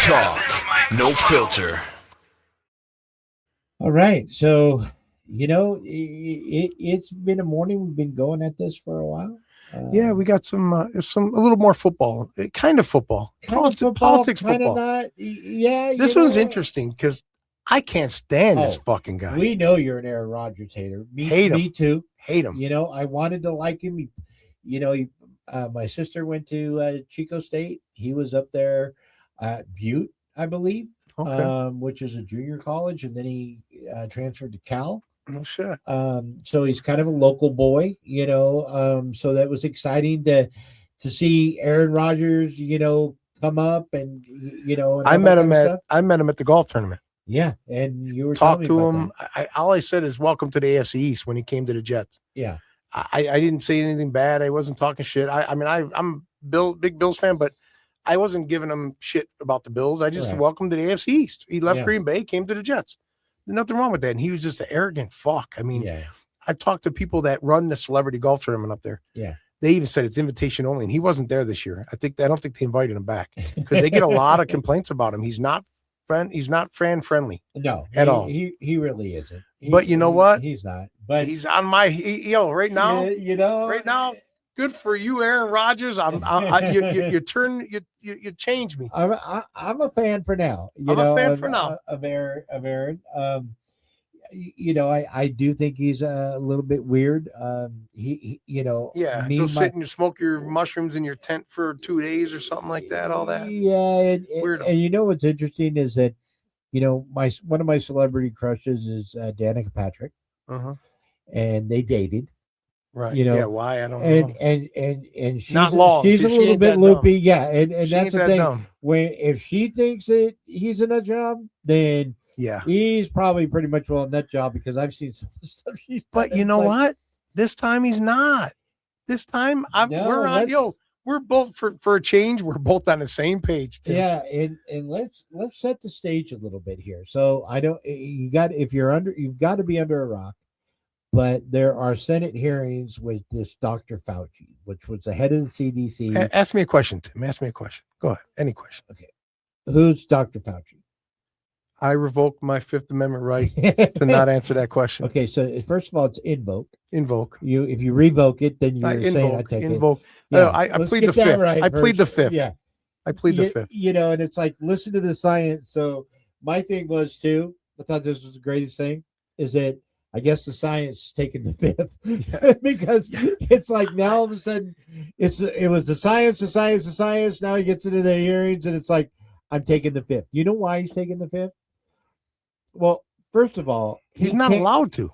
talk, no filter. All right. So, it's been a morning. We've been going at this for a while. Yeah, we got some a little more football, kind of football, politics kind of football. not. Yeah. This one's interesting because I can't stand this fucking guy. We know you're an Aaron Rodgers hater. Hate him. Me too. Hate him. I wanted to like him. My sister went to Chico State. He was up there at Butte, I believe, which is a junior college, and then he transferred to Cal. Oh shit. So he's kind of a local boy, so that was exciting to see Aaron Rodgers, come up and and I met him at the golf tournament. Yeah, and you were talked to him. All I said is welcome to the AFC East when he came to the Jets. Yeah. I didn't say anything bad. I wasn't talking shit. I'm big Bills fan, but I wasn't giving him shit about the Bills. I just welcome to the AFC East. He left Green Bay, came to the Jets. Nothing wrong with that. And he was just an arrogant fuck. I mean, I've talked to people that run the celebrity golf tournament up there. Yeah. They even said it's invitation only, and he wasn't there this year. I don't think they invited him back because they get a lot of complaints about him. He's not fan friendly. No, at all. He really isn't. But you know what? He's not. But he's on my right now. Right now. Good for you, Aaron Rodgers. You changed me. I'm a fan for now. A fan for now of Aaron. I do think he's a little bit weird. Go sit and smoke your mushrooms in your tent for 2 days or something like that. All that. Yeah, and what's interesting is that one of my celebrity crushes is Danica Patrick, and they dated. Right. Why? I don't know. And she's not long. She's a little bit loopy. Dumb. Yeah. And that's the thing. Dumb. If she thinks that he's in a job, then he's probably pretty much well in that job because I've seen some stuff she's done. But you know what? This time he's not. This time we're both for a change, we're both on the same page. Tim. Yeah, and let's set the stage a little bit here. So you've got to be under a rock. But there are Senate hearings with this Dr. Fauci, which was the head of the CDC. Ask me a question, Tim. Ask me a question. Go ahead. Any question. Okay. Who's Dr. Fauci? I revoke my Fifth Amendment right to not answer that question. Okay. So first of all, it's invoke. Invoke. If you revoke it, then you're saying I take invoke. it. Yeah, I plead the fifth. Right I plead the fifth. Yeah. I plead the fifth. And it's like, listen to the science. So my thing was too, I thought this was the greatest thing, is that I guess the science is taking the fifth because it's like now all of a sudden it was the science. Now he gets into the hearings and it's like, I'm taking the fifth. You know why he's taking the fifth? Well, first of all, he's not allowed to.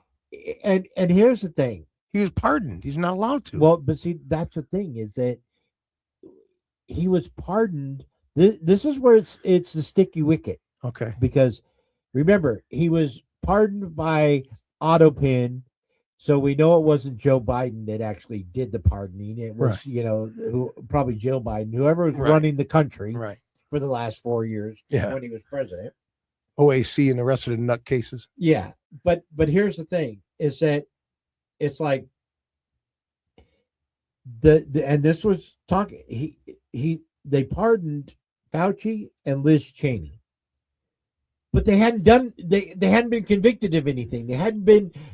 And here's the thing. He was pardoned. He's not allowed to. Well, but see, that's the thing is that he was pardoned. This is where it's the sticky wicket. Okay. Because remember, he was pardoned by Autopin, so we know it wasn't Joe Biden that actually did the pardoning. It was, probably Joe Biden, whoever was running the country for the last 4 years when he was president. OAC and the rest of the nutcases. Yeah, but here's the thing: is that it's like and this was talking. They pardoned Fauci and Liz Cheney. But they hadn't been convicted of anything.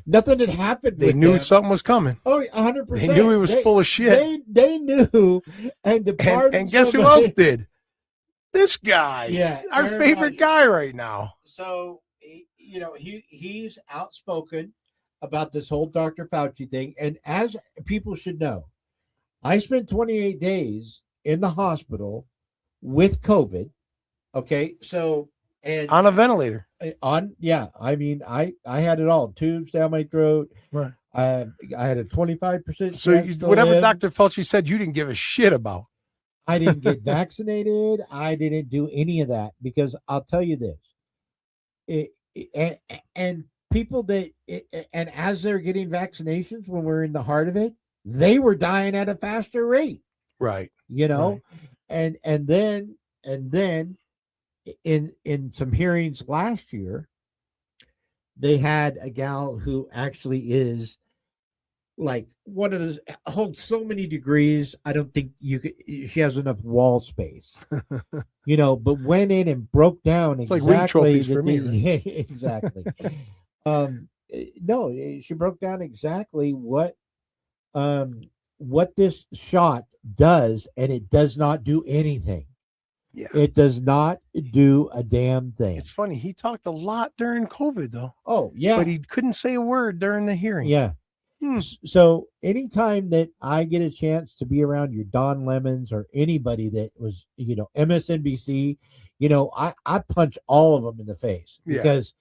Nothing had happened. They knew something was coming. Oh, 100%. They knew he was full of shit. They knew. And guess who else did? This guy. Yeah. Our favorite guy right now. So, he's outspoken about this whole Dr. Fauci thing. And as people should know, I spent 28 days in the hospital with COVID. Okay. So, and on a ventilator. I mean, I had it all. Tubes down my throat. Right. I had a 25%. So whatever Dr. Fauci said, you didn't give a shit about. I didn't get vaccinated. I didn't do any of that because I'll tell you this. And people and as they're getting vaccinations, when we're in the heart of it, they were dying at a faster rate. Right. Right. And then in some hearings last year, they had a gal who actually is like one of those holds so many degrees. I don't think she has enough wall space, but went in and broke down it's like ring trophies for me. Right? Exactly. No, she broke down exactly what this shot does, and it does not do anything. Yeah. It does not do a damn thing. It's funny. He talked a lot during COVID, though. Oh, yeah. But he couldn't say a word during the hearing. Yeah. So anytime that I get a chance to be around your Don Lemons or anybody that was, MSNBC, I punch all of them in the face because,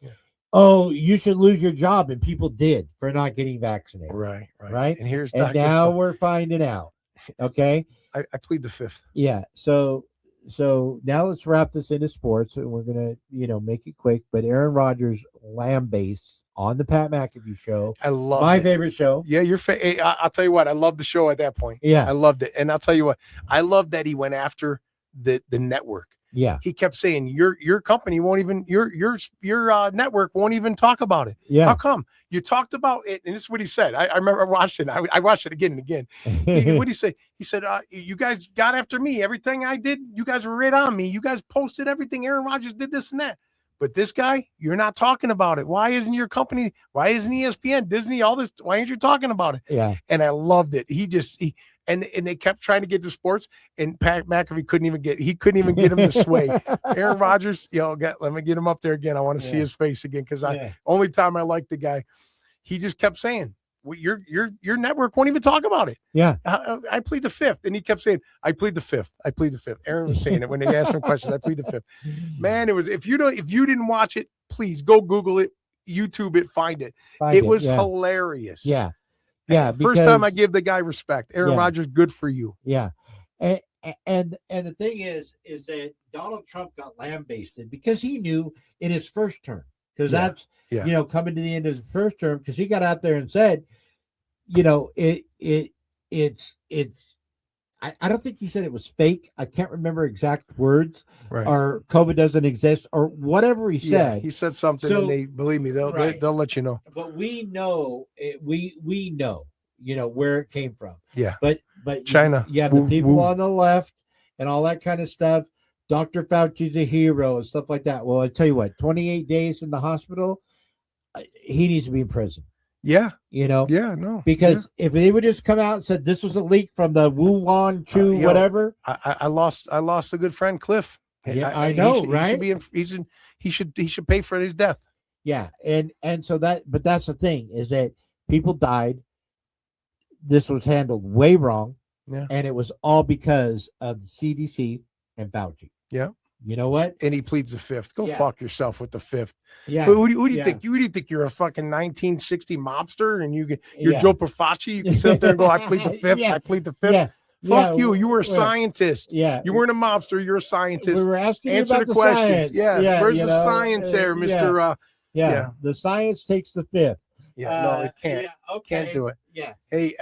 oh, you should lose your job. And people did for not getting vaccinated. Right. And now we're finding out. Okay. I plead the fifth. Yeah. So now let's wrap this into sports, and we're gonna, make it quick. But Aaron Rodgers lambaste on the Pat McAfee show. I love my favorite show. Yeah, I'll tell you what. I love the show at that point. Yeah, I loved it, and I'll tell you what. I love that he went after the network. Yeah, he kept saying your company won't even your network won't even talk about it. Yeah, how come? You talked about it, and this is what he said. I remember watching it. I watched it again and again. What did he say? He said, "You guys got after me. Everything I did, you guys were right on me. You guys posted everything. Aaron Rodgers did this and that. But this guy, you're not talking about it. Why isn't your company? Why isn't ESPN, Disney, all this? Why aren't you talking about it?" Yeah, and I loved it. And they kept trying to get to sports, and Pat McAfee couldn't even get him to sway. Aaron Rodgers, let me get him up there again. I want to see his face again because only time I liked the guy. He just kept saying, well, your network won't even talk about it. Yeah, I plead the fifth, and he kept saying, I plead the fifth. I plead the fifth. Aaron was saying it when they asked him questions. I plead the fifth. Man, it was if you didn't watch it, please go Google it, YouTube it, find it. It was hilarious. Yeah. Yeah, first time I give the guy respect. Aaron Rodgers, good for you. Yeah, and the thing is that Donald Trump got lambasted because he knew in his first term, because that's coming to the end of his first term, because he got out there and said, it's. I don't think he said it was fake. I can't remember exact words, or COVID doesn't exist, or whatever he said. Yeah, he said something, and they believe me. They'll let you know. But we know we know, where it came from. Yeah. But China. The people on the left and all that kind of stuff. Dr. Fauci's a hero and stuff like that. Well, I tell you what, 28 days in the hospital, he needs to be in prison. Yeah. Yeah, no. Because if they would just come out and said this was a leak from the Wuhan Chu whatever. I lost a good friend, Cliff. Yeah, I know, right? He should pay for his death. Yeah, and so but that's the thing, is that people died. This was handled way wrong. Yeah. And it was all because of the CDC and Fauci. Yeah. You know what? And he pleads the fifth. Go fuck yourself with the fifth. Yeah. Who do you think? You think you're a fucking 1960 mobster and you're Joe Profaci? You can sit up there and go, I plead the fifth. I plead the fifth. Yeah. Fuck you. You were a scientist. Yeah. You weren't a mobster. You're a scientist. We were asking you Answer about the questions. Science. Yeah. Where's the science there, Mr. The science takes the fifth. Yeah, no, it can't. Yeah, okay. Can't do it. Yeah. Hey,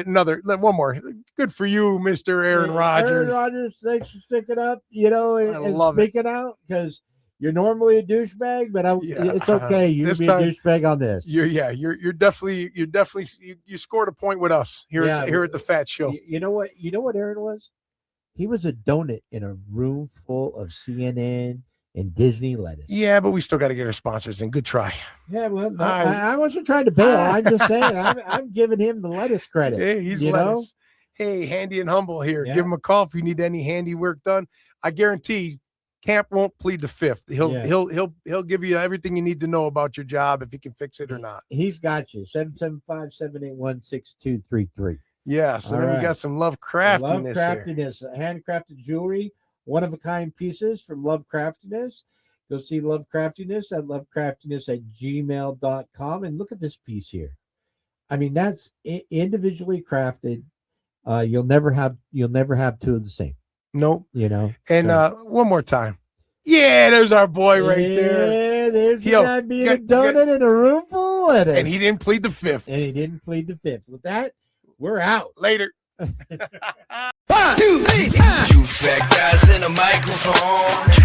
one more. Good for you, Mr. Aaron Rodgers. Aaron Rodgers, thanks for sticking up, and love speaking out, because you're normally a douchebag, but it's okay. You can be a douchebag on this. You're definitely you scored a point with us here at the Fat Show. You know what Aaron was? He was a donut in a room full of CNN and Disney lettuce. Yeah, but we still got to get our sponsors in. Good try. Yeah, well, I wasn't trying to bail. I'm just saying, I'm giving him the lettuce credit. Hey, he's lettuce. Hey, Handy and Humble here. Yeah. Give him a call if you need any handy work done. I guarantee Camp won't plead the fifth. He'll give you everything you need to know about your job, if he can fix it or not. He's got you. 775-781-6233. Yeah, so then we got some Love Craftiness. Handcrafted jewelry. One-of-a-kind pieces from Love Craftiness. Go see Love Craftiness at lovecraftiness@gmail.com. And look at this piece here. I mean, that's individually crafted. You'll never have two of the same. Nope. And so. One more time. Yeah, there's our boy right there. Yeah, there's the guy being a donut in a room full of lettuce. And he didn't plead the fifth. With that, we're out. Later. 1, 2, 3, 2 fat guys in a microphone. 2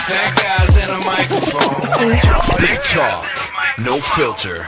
fat guys in a microphone. Big talk, no filter.